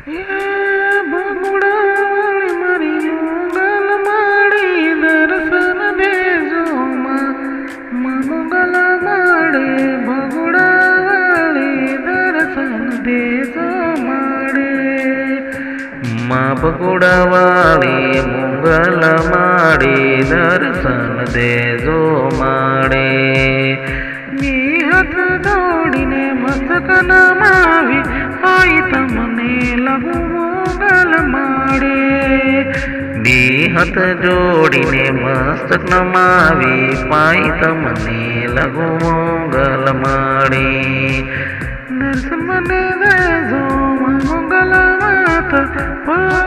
એ બગુડાવાળી મારી મોગલ માડી દર્શન દેજો મોગલ માડી બગુડાવાળી દર્શન દેજો માં બગુડાવાળી મોગલ માડી દર્શન દેજો માડે હાથ દોડીને મસ્તક નમાવી આઈ તમને લગુ મોગલ માડે હાથ જોડીને મસ્તક નમાવી પાઈ તમને લગુ મોગલ માડે દર્શન મને દેજો મોગલ માતા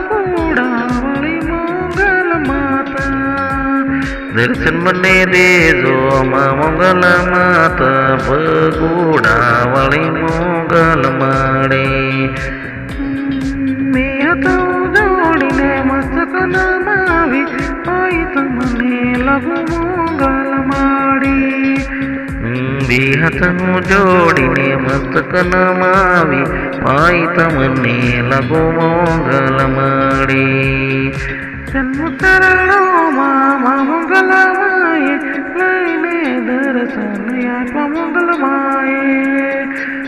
બગુડાવાળી મોગલ માતા દર્શન મને દેજો મોગલ માતા બગુડાવાળી મોગલ માડે મેં હાથ જોડીને મસ્તક નમાવી પાઈ તમને લગુ મોગલ માડી બે હાથ જોડીને મસ્તક નમાવી પાઈ તમને લગુ મોગલ માડી સન્મુખરણોમાં મોગલ માએ લઈને દર્શન આપ્યા મોગલ માએ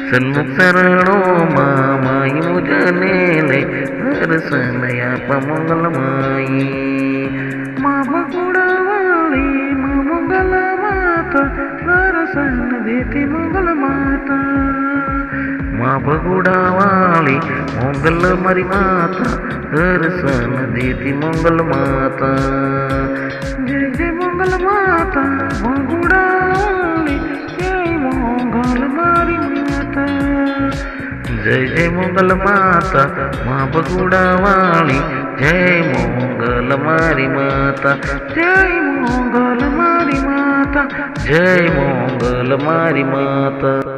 સન્મુખ શરણોમાં માઈ મુજને લઈ દર્શન આપ્યા મોગલ માએ માં બગુડાવાળી માં મોગલ માતા દર્શન દેતી મોગલ માતા માં બગુડાવાળી મોગલ મારી માતા દર્શન દેતી મોગલ માતા જય જય મોગલ માતા બગુડાવાળી જય મોગલ મારી માતા જય જય મોગલ માતા માં બગુડાવાળી જય મોગલ મારી માતા જય મોગલ મારી માતા જય મોગલ મારી માતા।